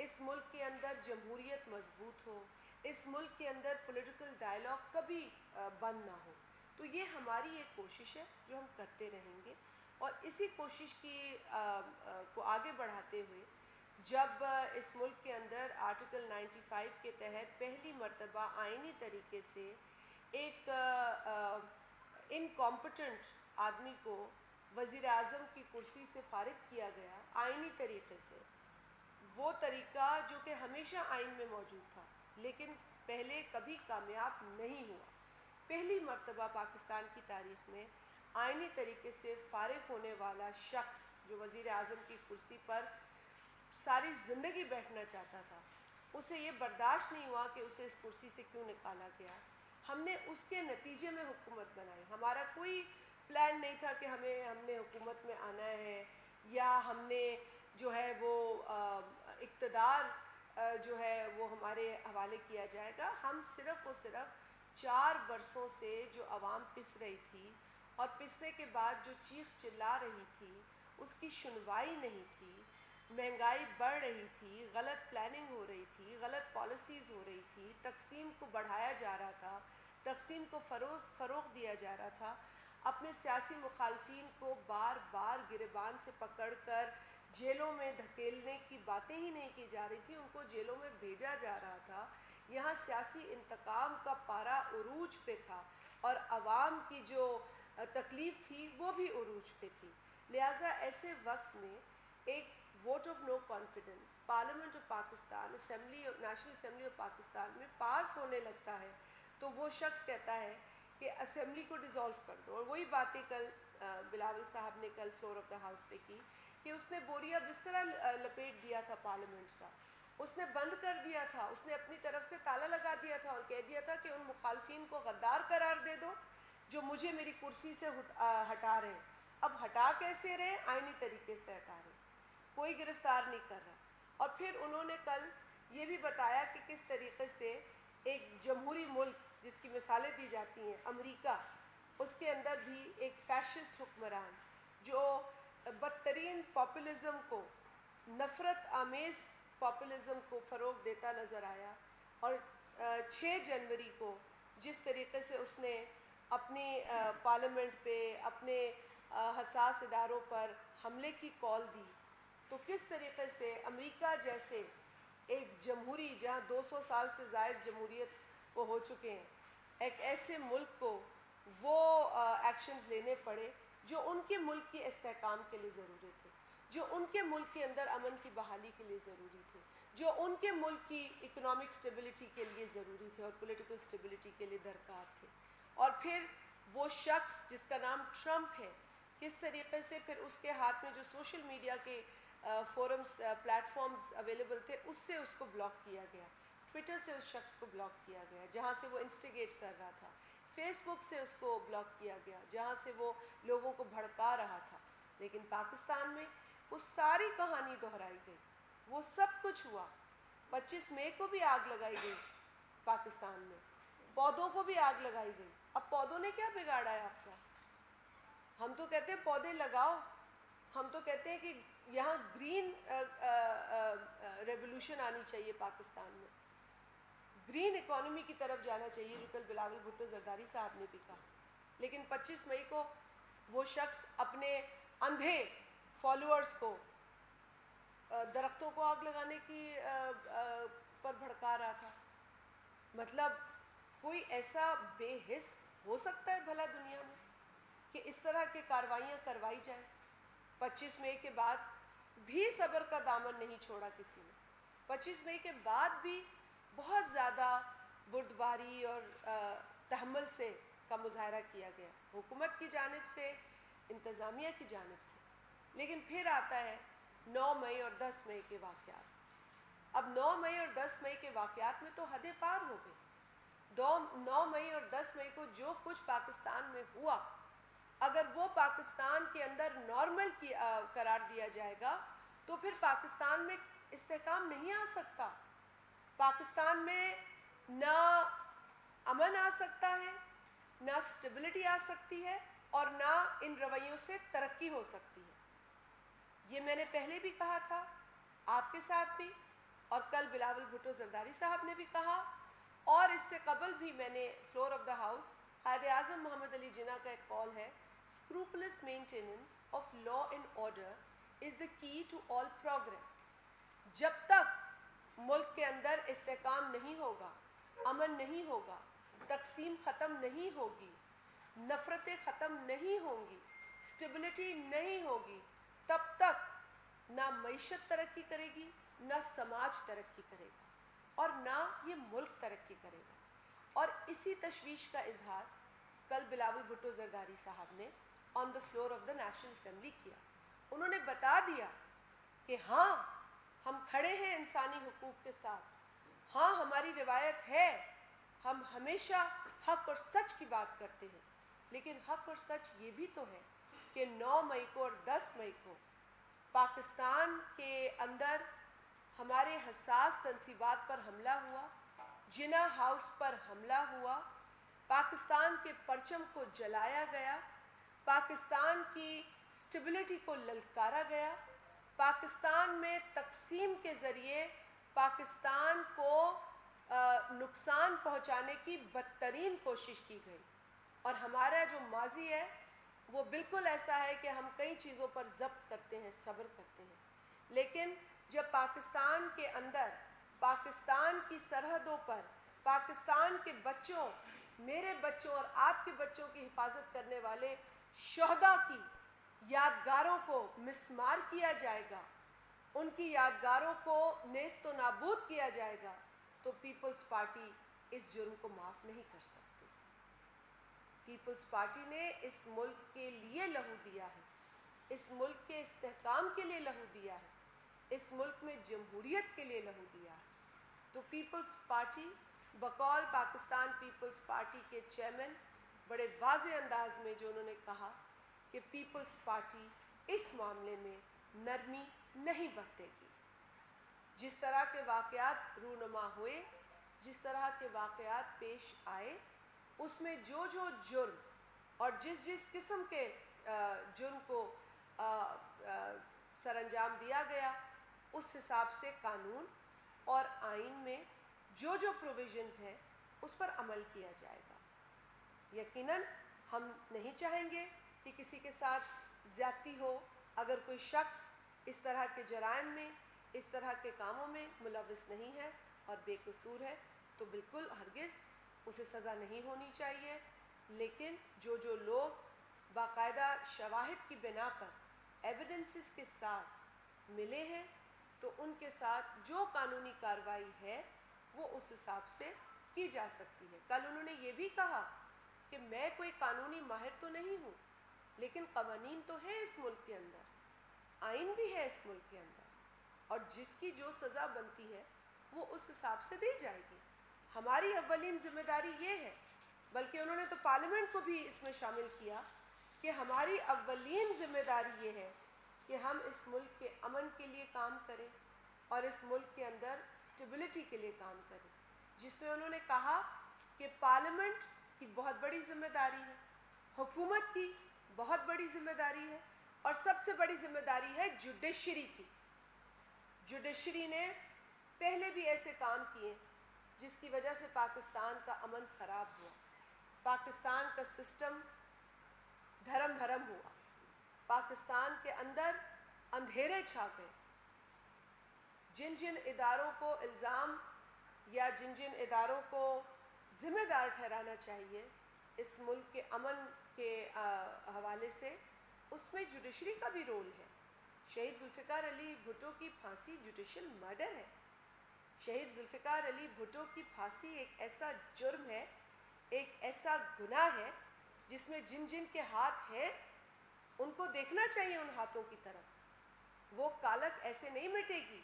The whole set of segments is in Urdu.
اس ملک کے اندر جمہوریت مضبوط ہو، اس ملک کے اندر پولیٹیکل ڈائلاگ کبھی بند نہ ہو. تو یہ ہماری ایک کوشش ہے جو ہم کرتے رہیں گے، اور اسی کوشش کی کو آگے بڑھاتے ہوئے جب اس ملک کے اندر آرٹیکل 95 کے تحت پہلی مرتبہ آئینی طریقے سے ایک انکمپٹنٹ آدمی کو وزیر اعظم کی کرسی سے فارغ کیا گیا آئینی طریقے سے، وہ طریقہ جو کہ ہمیشہ آئین میں موجود تھا لیکن پہلے کبھی کامیاب نہیں ہوا. پہلی مرتبہ پاکستان کی تاریخ میں آئینی طریقے سے فارغ ہونے والا شخص جو وزیر اعظم کی کرسی پر ساری زندگی بیٹھنا چاہتا تھا، اسے یہ برداشت نہیں ہوا کہ اسے اس کرسی سے کیوں نکالا گیا. ہم نے اس کے نتیجے میں حکومت بنائی. ہمارا کوئی پلان نہیں تھا کہ ہم نے حکومت میں آنا ہے یا ہم نے جو ہے وہ اقتدار جو ہے وہ ہمارے حوالے کیا جائے گا. ہم صرف و صرف 4 برسوں سے جو عوام پس رہی تھی اور پسنے کے بعد جو چیخ چلا رہی تھی اس کی سنوائی نہیں تھی، مہنگائی بڑھ رہی تھی، غلط پلاننگ ہو رہی تھی، غلط پالیسیز ہو رہی تھی، تقسیم کو بڑھایا جا رہا تھا، تقسیم کو فروغ دیا جا رہا تھا، اپنے سیاسی مخالفین کو بار بار گریبان سے پکڑ کر جیلوں میں دھکیلنے کی باتیں ہی نہیں کی جا رہی تھی، ان کو جیلوں میں بھیجا جا رہا تھا. یہاں سیاسی انتقام کا پارا عروج پہ تھا اور عوام کی جو تکلیف تھی وہ بھی عروج پہ تھی. لہٰذا ایسے وقت میں ایک vote of no confidence parliament of Pakistan national assembly of Pakistan میں پاس ہونے لگتا ہے تو وہ شخص کہتا ہے کہ اسمبلی کو ڈیزولو کر دو. اور وہی باتیں کل بلاول صاحب نے کل فلور آف دا ہاؤس پہ کی کہ اس نے بوریا بستر لپیٹ دیا تھا پارلیمنٹ کا، اس نے بند کر دیا تھا، اس نے اپنی طرف سے تالا لگا دیا تھا اور کہہ دیا تھا کہ ان مخالفین کو غدار قرار دے دو جو مجھے میری کرسی سے ہٹا رہے ہیں. اب ہٹا کیسے رہے؟ آئینی طریقے سے ہٹا رہے، کوئی گرفتار نہیں کر رہا. اور پھر انہوں نے کل یہ بھی بتایا کہ کس طریقے سے ایک جمہوری ملک جس کی مثالیں دی جاتی ہیں امریکہ، اس کے اندر بھی ایک فیشسٹ حکمران جو بدترین پاپولزم کو، نفرت آمیز پاپولزم کو فروغ دیتا نظر آیا. اور 6 جنوری کو جس طریقے سے اس نے اپنی پارلیمنٹ پہ اپنے حساس اداروں پر حملے کی کال دی، تو کس طریقے سے امریکہ جیسے ایک جمہوری جہاں 200 سال سے زائد جمہوریت وہ ہو چکے ہیں، ایک ایسے ملک کو وہ ایکشنز لینے پڑے جو ان کے ملک کے استحکام کے لیے ضروری تھے، جو ان کے ملک کے اندر امن کی بحالی کے لیے ضروری تھے، جو ان کے ملک کی اکنامک سٹیبلٹی کے لیے ضروری تھے اور پولیٹیکل سٹیبلٹی کے لیے درکار تھے. اور پھر وہ شخص جس کا نام ٹرمپ ہے، کس طریقے سے پھر اس کے ہاتھ میں جو سوشل میڈیا کے فورمز پلیٹ فارمز اویلیبل تھے اس سے اس کو بلاک کیا گیا، ٹویٹر سے اس شخص کو بلاک کیا گیا جہاں سے وہ انسٹیگیٹ کر رہا تھا، فیس بک سے اس کو بلاک کیا گیا جہاں سے وہ لوگوں کو بھڑکا رہا تھا. لیکن پاکستان میں وہ ساری کہانی دہرائی گئی، وہ سب کچھ ہوا. 25 مئی کو بھی آگ لگائی گئی پاکستان میں، پودوں کو بھی آگ لگائی گئی. اب پودوں نے کیا بگاڑا ہے آپ کا؟ ہم تو کہتے ہیں پودے لگاؤ، ہم تو کہتے ہیں کہ یہاں گرین ریولوشن آنی چاہیے، پاکستان میں گرین اکانومی کی طرف جانا چاہیے، جو کل بلاول بھٹو زرداری صاحب نے بھی کہا. لیکن 25 مئی کو وہ شخص اپنے اندھے فالوورز کو درختوں کو آگ لگانے کی پر بھڑکا رہا تھا. مطلب کوئی ایسا بے حس ہو سکتا ہے بھلا دنیا میں کہ اس طرح کی کارروائیاں کروائی جائیں؟ 25 مئی کے بعد بھی صبر کا دامن نہیں چھوڑا کسی نے. 25 مئی کے بعد بھی بہت زیادہ بردباری اور تحمل سے کا مظاہرہ کیا گیا حکومت کی جانب سے، انتظامیہ کی جانب سے. لیکن پھر آتا ہے 9 مئی اور 10 مئی کے واقعات. اب 9 مئی اور 10 مئی کے واقعات میں تو حدیں پار ہو گئی. 9 مئی اور 10 مئی کو جو کچھ پاکستان میں ہوا، اگر وہ پاکستان کے اندر نارمل قرار دیا جائے گا تو پھر پاکستان میں استحکام نہیں آ سکتا. پاکستان میں نہ امن آ سکتا ہے، نہ سٹیبلٹی آ سکتی ہے، اور نہ ان رویوں سے ترقی ہو سکتی ہے. یہ میں نے پہلے بھی کہا تھا آپ کے ساتھ بھی اور کل بلاول بھٹو زرداری صاحب نے بھی کہا، اور اس سے قبل بھی میں نے floor of the house Quaid Azam محمد علی جناح کا ایک قول ہے، scrupulous maintenance of law and order is the key to all progress. جب تک ملک کے اندر استحکام نہیں ہوگا، امن نہیں ہوگا، تقسیم ختم نہیں ہوگی، نفرتیں ختم نہیں ہوں گی، اسٹیبلٹی نہیں ہوگی، تب تک نہ معیشت ترقی کرے گی، نہ سماج ترقی کرے گا، اور نہ یہ ملک ترقی کرے گا. اور اسی تشویش کا اظہار کل بلاول بھٹو زرداری صاحب نے on the floor of the National Assembly کیا. انہوں نے بتا دیا کہ ہاں ہم کھڑے ہیں انسانی حقوق کے ساتھ، ہاں ہماری روایت ہے، ہم ہمیشہ حق اور سچ کی بات کرتے ہیں، لیکن حق اور سچ یہ بھی تو ہے کہ 9 مئی کو اور 10 مئی کو پاکستان کے اندر ہمارے حساس تنصیبات پر حملہ ہوا، جناح ہاؤس پر حملہ ہوا، پاکستان کے پرچم کو جلایا گیا، پاکستان کی اسٹیبلٹی کو للکارا گیا، پاکستان میں تقسیم کے ذریعے پاکستان کو نقصان پہنچانے کی بدترین کوشش کی گئی. اور ہمارا جو ماضی ہے وہ بالکل ایسا ہے کہ ہم کئی چیزوں پر ضبط کرتے ہیں، صبر کرتے ہیں، لیکن جب پاکستان کے اندر، پاکستان کی سرحدوں پر پاکستان کے بچوں، میرے بچوں اور آپ کے بچوں کی حفاظت کرنے والے شہداء کی یادگاروں کو مسمار کیا جائے گا، ان کی یادگاروں کو نیست و نابود کیا جائے گا، تو پیپلز پارٹی اس جرم کو معاف نہیں کر سکتی. پیپلز پارٹی نے اس ملک کے لیے لہو دیا ہے، اس ملک کے استحکام کے لیے لہو دیا ہے، اس ملک میں جمہوریت کے لیے لہو دیا ہے. تو پیپلز پارٹی بقول پاکستان پیپلز پارٹی کے چیئرمین بڑے واضح انداز میں جو انہوں نے کہا کہ پیپلز پارٹی اس معاملے میں نرمی نہیں برتے گی. جس طرح کے واقعات رونما ہوئے، جس طرح کے واقعات پیش آئے، اس میں جو جرم اور جس قسم کے جرم کو سر انجام دیا گیا، اس حساب سے قانون اور آئین میں جو پروویژنز ہیں اس پر عمل کیا جائے گا. یقیناً ہم نہیں چاہیں گے کہ کسی کے ساتھ زیادتی ہو. اگر کوئی شخص اس طرح کے جرائم میں، اس طرح کے کاموں میں ملوث نہیں ہے اور بے قصور ہے تو بالکل ہرگز اسے سزا نہیں ہونی چاہیے. لیکن جو لوگ باقاعدہ شواہد کی بنا پر ایویڈنسز کے ساتھ ملے ہیں تو ان کے ساتھ جو قانونی کارروائی ہے وہ اس حساب سے کی جا سکتی ہے. کل انہوں نے یہ بھی کہا کہ میں کوئی قانونی ماہر تو نہیں ہوں، لیکن قوانین تو ہیں اس ملک کے اندر، آئین بھی ہے اس ملک کے اندر، اور جس کی جو سزا بنتی ہے وہ اس حساب سے دی جائے گی. ہماری اولین ذمہ داری یہ ہے، بلکہ انہوں نے تو پارلیمنٹ کو بھی اس میں شامل کیا کہ ہماری اولین ذمہ داری یہ ہے کہ ہم اس ملک کے امن کے لیے کام کریں اور اس ملک کے اندر اسٹیبلٹی کے لیے کام کریں، جس میں انہوں نے کہا کہ پارلیمنٹ کی بہت بڑی ذمہ داری ہے، حکومت کی بہت بڑی ذمہ داری ہے، اور سب سے بڑی ذمہ داری ہے جوڈیشری کی. جوڈیشری نے پہلے بھی ایسے کام کیے جس کی وجہ سے پاکستان کا امن خراب ہوا، پاکستان کا سسٹم دھرم بھرم ہوا، پاکستان کے اندر اندھیرے چھا گئے. جن اداروں کو الزام یا جن اداروں کو ذمہ دار ٹھہرانا چاہیے اس ملک کے امن کے حوالے سے، اس میں جوڈیشری کا بھی رول ہے. شہید ذوالفقار علی بھٹو کی پھانسی جوڈیشل مرڈر ہے. شہید ذوالفقار علی بھٹو کی پھانسی ایک ایسا جرم ہے، ایک ایسا گناہ ہے جس میں جن کے ہاتھ ہیں ان کو دیکھنا چاہیے ان ہاتھوں کی طرف. وہ کالک ایسے نہیں مٹے گی.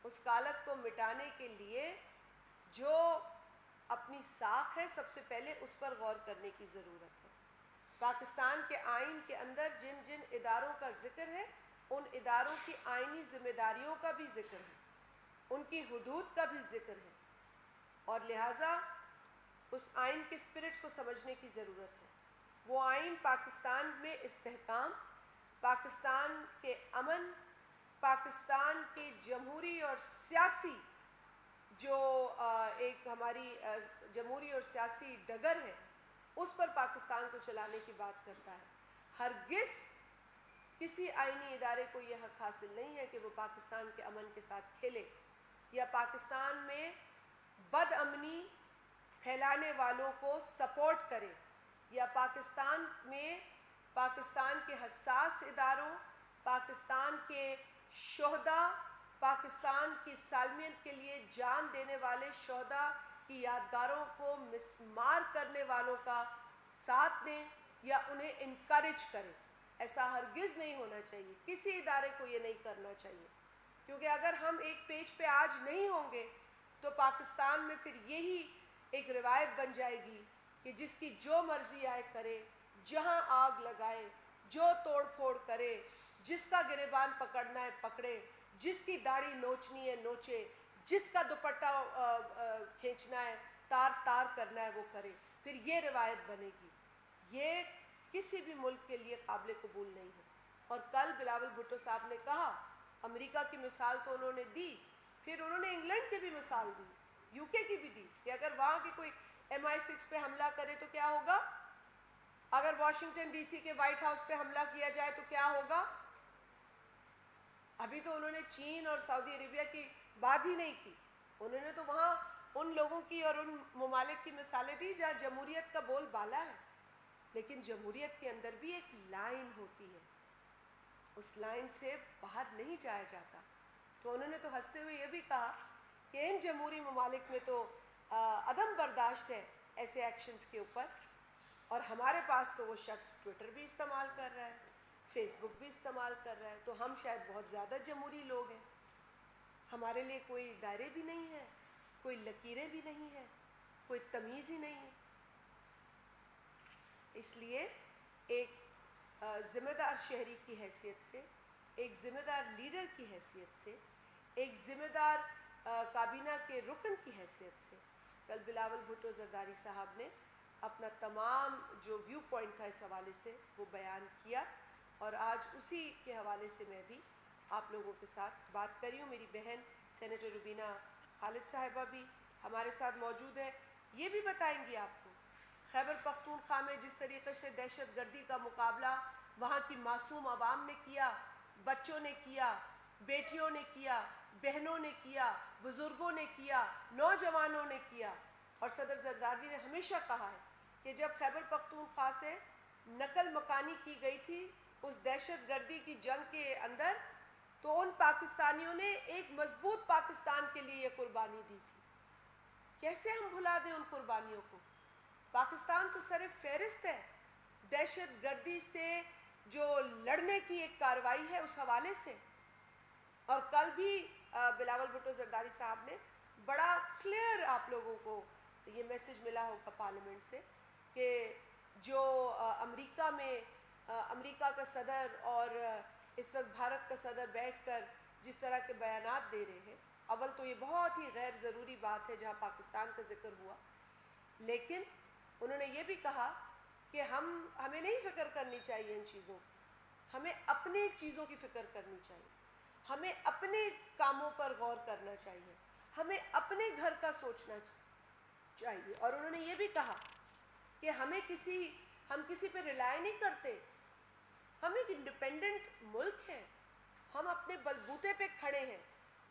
اس کالک کو مٹانے کے لیے جو اپنی ساکھ ہے سب سے پہلے اس پر غور کرنے کی ضرورت ہے. پاکستان کے آئین کے اندر جن اداروں کا ذکر ہے ان اداروں کی آئینی ذمہ داریوں کا بھی ذکر ہے، ان کی حدود کا بھی ذکر ہے، اور لہٰذا اس آئین کے اسپرٹ کو سمجھنے کی ضرورت ہے. وہ آئین پاکستان میں استحکام، پاکستان کے امن پاکستان کے جمہوری اور سیاسی جو ایک ہماری جمہوری اور سیاسی ڈگر ہے اس پر پاکستان کو چلانے کی بات کرتا ہے. ہرگز کسی آئینی ادارے کو یہ حق حاصل نہیں ہے کہ وہ پاکستان کے امن کے ساتھ کھیلے یا پاکستان میں بد امنی پھیلانے والوں کو سپورٹ کرے یا پاکستان میں پاکستان کے حساس اداروں، پاکستان کے شہداء، پاکستان کی سالمیت کے لیے جان دینے والے شہداء کی یادگاروں کو مسمار کرنے والوں کا ساتھ دیں یا انہیں انکریج کریں. ایسا ہرگز نہیں ہونا چاہیے. کسی ادارے کو یہ نہیں کرنا چاہیے، کیونکہ اگر ہم ایک پیج پہ آج نہیں ہوں گے تو پاکستان میں پھر یہی ایک روایت بن جائے گی کہ جس کی جو مرضی آئے کرے، جہاں آگ لگائے، جو توڑ پھوڑ کرے، جس کا گریبان پکڑنا ہے پکڑے، جس کی داڑھی نوچنی ہے نوچے، جس کا دوپٹہ کھینچنا ہے، تار تار کرنا ہے وہ کرے. پھر یہ روایت بنے گی. یہ کسی بھی ملک کے لیے قابل قبول نہیں ہے. اور کل بلاول بھٹو صاحب نے کہا، امریکہ کی مثال تو انہوں نے دی، پھر انہوں نے انگلینڈ کی بھی مثال دی، یو کے کی بھی دی کہ اگر وہاں کی کوئی MI6 پہ حملہ کرے تو کیا ہوگا، اگر واشنگٹن ڈی سی کے وائٹ ہاؤس پہ حملہ کیا جائے تو کیا ہوگا. ابھی تو انہوں نے چین اور سعودی عربیہ کی بات ہی نہیں کی. انہوں نے تو وہاں ان لوگوں کی اور ان ممالک کی مثالیں دی جہاں جمہوریت کا بول بالا ہے. لیکن جمہوریت کے اندر بھی ایک لائن ہوتی ہے، اس لائن سے باہر نہیں جایا جاتا. تو انہوں نے تو ہنستے ہوئے یہ بھی کہا کہ ان جمہوری ممالک میں تو عدم برداشت ہے ایسے ایکشنز کے اوپر، اور ہمارے پاس تو وہ شخص ٹویٹر بھی استعمال کر رہا ہے، فیس بک بھی استعمال کر رہا ہے، تو ہم شاید بہت زیادہ جمہوری لوگ ہیں. ہمارے لیے کوئی دائرے بھی نہیں ہے، کوئی لکیریں بھی نہیں ہیں، کوئی تمیز ہی نہیں ہے. اس لیے ایک ذمہ دار شہری کی حیثیت سے، ایک ذمہ دار لیڈر کی حیثیت سے، ایک ذمہ دار کابینہ کے رکن کی حیثیت سے کل بلاول بھٹو زرداری صاحب نے اپنا تمام جو ویو پوائنٹ تھا اس حوالے سے وہ بیان کیا، اور آج اسی کے حوالے سے میں بھی آپ لوگوں کے ساتھ بات کری ہوں. میری بہن سینیٹر روبینہ خالد صاحبہ بھی ہمارے ساتھ موجود ہے، یہ بھی بتائیں گی آپ کو خیبر پختونخوا میں جس طریقے سے دہشت گردی کا مقابلہ وہاں کی معصوم عوام نے کیا، بچوں نے کیا، بیٹیوں نے کیا، بہنوں نے کیا، بزرگوں نے کیا، نوجوانوں نے کیا. اور صدر زرداری نے ہمیشہ کہا ہے کہ جب خیبر پختونخوا سے نقل مکانی کی گئی تھی اس دہشت گردی کی جنگ کے اندر، تو ان پاکستانیوں نے ایک مضبوط پاکستان کے لیے یہ قربانی دی تھی. کیسے ہم بھلا دیں ان قربانیوں کو؟ پاکستان تو سر فہرست ہے دہشت گردی سے جو لڑنے کی ایک کارروائی ہے اس حوالے سے. اور کل بھی بلاول بھٹو زرداری صاحب نے بڑا کلیئر آپ لوگوں کو یہ میسج ملا ہوگا پارلیمنٹ سے کہ جو امریکہ میں امریکہ کا صدر اور اس وقت بھارت کا صدر بیٹھ کر جس طرح کے بیانات دے رہے ہیں، اول تو یہ بہت ہی غیر ضروری بات ہے جہاں پاکستان کا ذکر ہوا، لیکن انہوں نے یہ بھی کہا کہ ہمیں نہیں فکر کرنی چاہیے ان چیزوں کی، ہمیں اپنی چیزوں کی فکر کرنی چاہیے، ہمیں اپنے کاموں پر غور کرنا چاہیے، ہمیں اپنے گھر کا سوچنا چاہیے. اور انہوں نے یہ بھی کہا کہ ہم کسی پہ ریلائی نہیں کرتے، ہم ایک انڈیپینڈنٹ ملک ہیں، ہم اپنے بلبوتے پہ کھڑے ہیں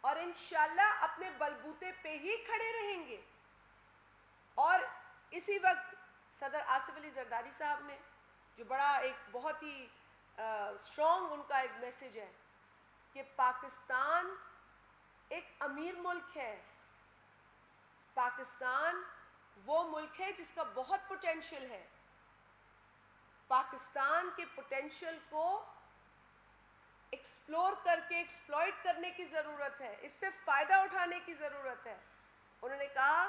اور انشاءاللہ اپنے بلبوتے پہ ہی کھڑے رہیں گے. اور اسی وقت صدر آصف علی زرداری صاحب نے جو بڑا ایک بہت ہی اسٹرانگ ان کا ایک میسج ہے کہ پاکستان ایک امیر ملک ہے، پاکستان وہ ملک ہے جس کا بہت پوٹینشیل ہے، پاکستان کے پوٹینشیل کو ایکسپلور کر کے ایکسپلوئٹ کرنے کی ضرورت ہے، اس سے فائدہ اٹھانے کی ضرورت ہے. انہوں نے کہا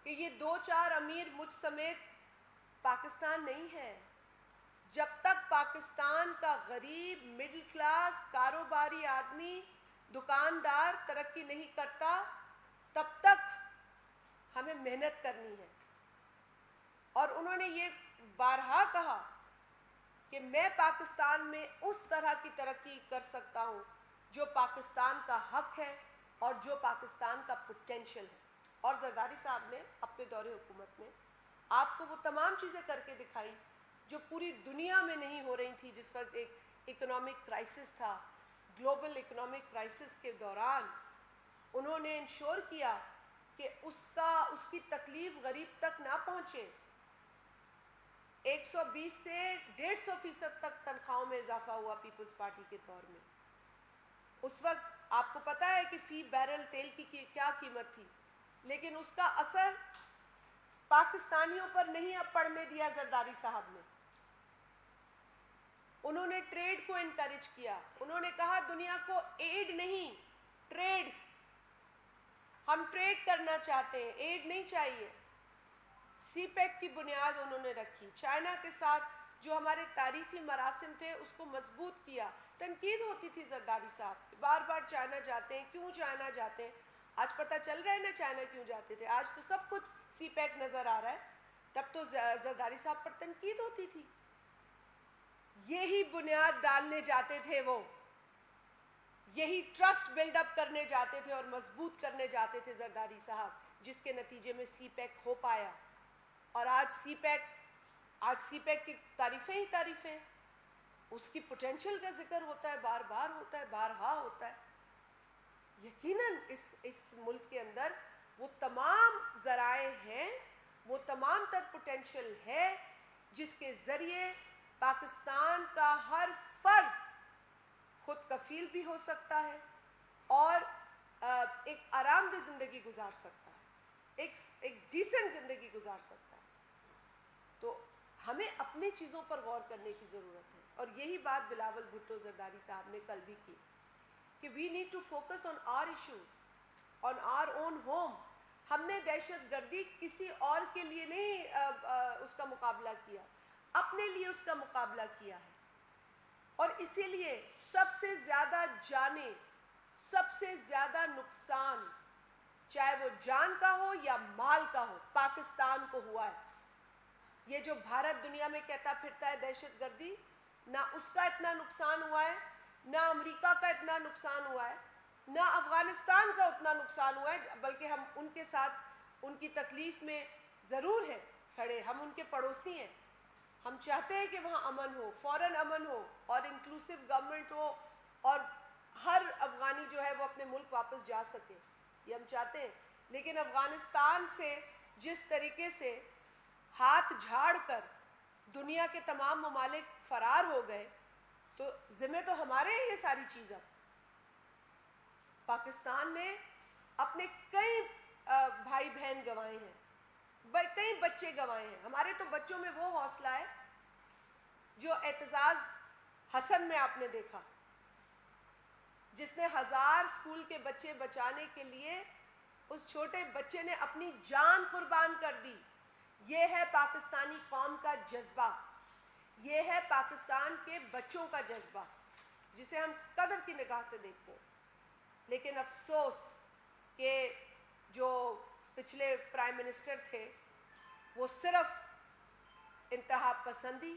کہ یہ 2-4 امیر مجھ سمیت پاکستان نہیں ہے. جب تک پاکستان کا غریب، مڈل کلاس، کاروباری آدمی، دکاندار ترقی نہیں کرتا تب تک ہمیں محنت کرنی ہے. اور انہوں نے یہ بارہا کہا کہ میں پاکستان میں اس طرح کی ترقی کر سکتا ہوں جو پاکستان کا حق ہے اور جو پاکستان کا پوٹینشل ہے. اور زرداری صاحب نے اپنے دور حکومت میں آپ کو وہ تمام چیزیں کر کے دکھائی جو پوری دنیا میں نہیں ہو رہی تھی. جس وقت ایک اکنامک کرائسس تھا, گلوبل اکنامک کرائسس کے دوران انہوں نے انشور کیا کہ اس کی تکلیف غریب تک نہ پہنچے. 120 سے 150% تک تنخواہوں میں اضافہ ہوا پیپلز پارٹی کے دور میں. اس وقت آپ کو پتہ ہے کہ فی بیرل تیل کی کیا قیمت تھی, لیکن اس کا اثر پاکستانیوں پر نہیں اب پڑنے دیا زرداری صاحب نے. انہوں نے ٹریڈ کو انکریج کیا. انہوں نے کہا دنیا کو ایڈ نہیں, ٹریڈ, ہم ٹریڈ کرنا چاہتے ہیں, ایڈ نہیں چاہیے. سی پیک کی بنیاد انہوں نے رکھی. چائنا کے ساتھ جو ہمارے تاریخی مراسم تھے اس کو مضبوط کیا. تنقید ہوتی تھی زرداری صاحب, بار بار چائنا جاتے ہیں, کیوں چائنا جاتے ہیں؟ آج پتہ چل رہا ہے نا چائنا کیوں جاتے تھے. آج تو سب کچھ سی پیک نظر آ رہا ہے. تب تو زرداری صاحب پر تنقید ہوتی تھی. یہی بنیاد ڈالنے جاتے تھے, وہ یہی ٹرسٹ بلڈ اپ کرنے جاتے تھے اور مضبوط کرنے جاتے تھے زرداری صاحب, جس کے نتیجے میں سی پیک ہو پایا. اور آج سی پیک کی تعریفیں ہی تعریفیں, اس کی پوٹینشل کا ذکر ہوتا ہے, بار بار ہوتا ہے, بارہا ہوتا ہے. یقیناً اس ملک کے اندر وہ تمام ذرائع ہیں, وہ تمام تر پوٹینشل ہے جس کے ذریعے پاکستان کا ہر فرد خود کفیل بھی ہو سکتا ہے اور ایک آرام دہ زندگی گزار سکتا ہے, ایک ڈیسنٹ زندگی گزار سکتا ہے. تو ہمیں اپنی چیزوں پر غور کرنے کی ضرورت ہے. اور یہی بات بلاول بھٹو زرداری صاحب نے کل بھی کی کہ we need to focus on our issues, on our own home. ہم نے دہشت گردی کسی اور کے لیے نہیں اس کا مقابلہ کیا, اپنے لیے اس کا مقابلہ کیا ہے. اور اسی لیے سب سے زیادہ جانیں, سب سے زیادہ نقصان, چاہے وہ جان کا ہو یا مال کا ہو, پاکستان کو ہوا ہے. یہ جو بھارت دنیا میں کہتا پھرتا ہے دہشت گردی, نہ اس کا اتنا نقصان ہوا ہے, نہ امریکہ کا اتنا نقصان ہوا ہے, نہ افغانستان کا اتنا نقصان ہوا ہے, بلکہ ہم ان کے ساتھ ان کی تکلیف میں ضرور ہیں کھڑے. ہم ان کے پڑوسی ہیں, ہم چاہتے ہیں کہ وہاں امن ہو, فوراً امن ہو اور انکلوسیو گورنمنٹ ہو اور ہر افغانی جو ہے وہ اپنے ملک واپس جا سکے, یہ ہم چاہتے ہیں. لیکن افغانستان سے جس طریقے سے ہاتھ جھاڑ کر دنیا کے تمام ممالک فرار ہو گئے, تو ذمہ تو ہمارے ہیں یہ ساری چیزیں. پاکستان نے اپنے کئی بھائی بہن گنوائے ہیں, کئی بچے گنوائے ہیں. ہمارے تو بچوں میں وہ حوصلہ ہے جو اعتزاز حسن میں آپ نے دیکھا, جس نے 1000 اسکول کے بچے بچانے کے لیے اس چھوٹے بچے نے اپنی جان قربان کر دی. یہ ہے پاکستانی قوم کا جذبہ, یہ ہے پاکستان کے بچوں کا جذبہ, جسے ہم قدر کی نگاہ سے دیکھتے ہیں. لیکن افسوس کہ جو پچھلے پرائم منسٹر تھے وہ صرف انتہا پسندی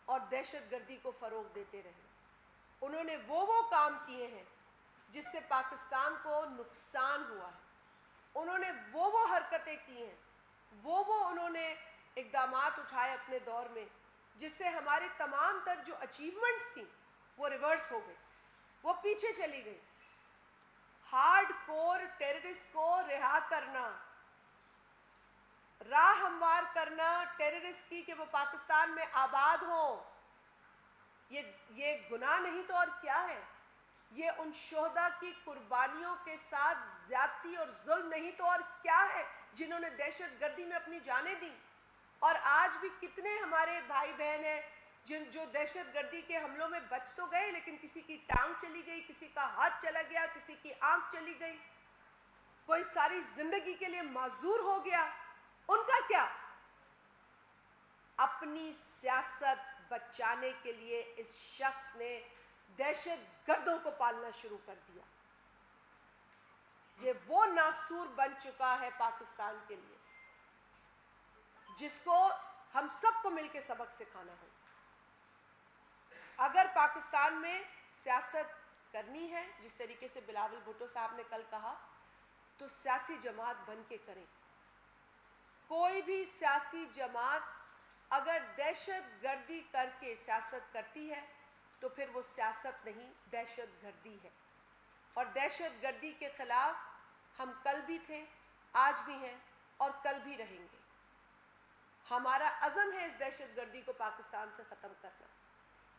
اور دہشت گردی کو فروغ دیتے رہے. انہوں نے وہ کام کیے ہیں جس سے پاکستان کو نقصان ہوا ہے. انہوں نے وہ حرکتیں کی ہیں, وہ انہوں نے اقدامات اٹھائے اپنے دور میں جس سے ہمارے تمام تر جو اچیومنٹس تھیں وہ ریورس ہو گئی, وہ پیچھے چلی گئی. ہارڈ کور ٹیررسٹ کو رہا کرنا, راہ ہموار کرنا ٹیررسٹ کی کہ وہ پاکستان میں آباد ہوں, یہ گناہ نہیں تو اور کیا ہے؟ یہ ان شہداء کی قربانیوں کے ساتھ زیادتی اور ظلم نہیں تو اور کیا ہے جنہوں نے دہشت گردی میں اپنی جانیں دیں. اور آج بھی کتنے ہمارے بھائی بہن ہیں جو دہشت گردی کے حملوں میں بچ تو گئے, لیکن کسی کی ٹانگ چلی گئی, کسی کا ہاتھ چلا گیا, کسی کی آنکھ چلی گئی, کوئی ساری زندگی کے لیے معذور ہو گیا. ان کا کیا؟ اپنی سیاست بچانے کے لیے اس شخص نے دہشت گردوں کو پالنا شروع کر دیا. یہ وہ ناسور بن چکا ہے پاکستان کے لیے جس کو ہم سب کو مل کے سبق سکھانا ہوگا. اگر پاکستان میں سیاست کرنی ہے جس طریقے سے بلاول بھٹو صاحب نے کل کہا تو سیاسی جماعت بن کے کریں. کوئی بھی سیاسی جماعت اگر دہشت گردی کر کے سیاست کرتی ہے تو پھر وہ سیاست نہیں دہشت گردی ہے. اور دہشت گردی کے خلاف ہم کل بھی تھے, آج بھی ہیں اور کل بھی رہیں گے. ہمارا عزم ہے اس دہشت گردی کو پاکستان سے ختم کرنا.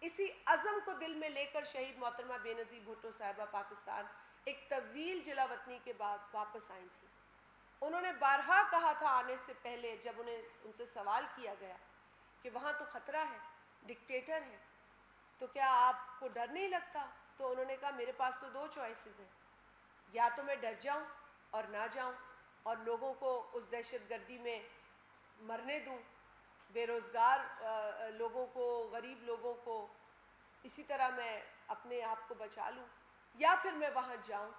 اسی عزم کو دل میں لے کر شہید محترمہ بے نظیر بھٹو صاحبہ پاکستان ایک طویل جلا وطنی کے بعد واپس آئی تھی. انہوں نے بارہا کہا تھا آنے سے پہلے, جب ان سے سوال کیا گیا کہ وہاں تو خطرہ ہے, ڈکٹیٹر ہے, تو کیا آپ کو ڈر نہیں لگتا؟ تو انہوں نے کہا میرے پاس تو دو چوائسز ہیں, یا تو میں ڈر جاؤں اور نہ جاؤں اور لوگوں کو اس دہشت گردی میں مرنے دوں, بے روزگار لوگوں کو, غریب لوگوں کو, اسی طرح میں اپنے آپ کو بچا لوں, یا پھر میں وہاں جاؤں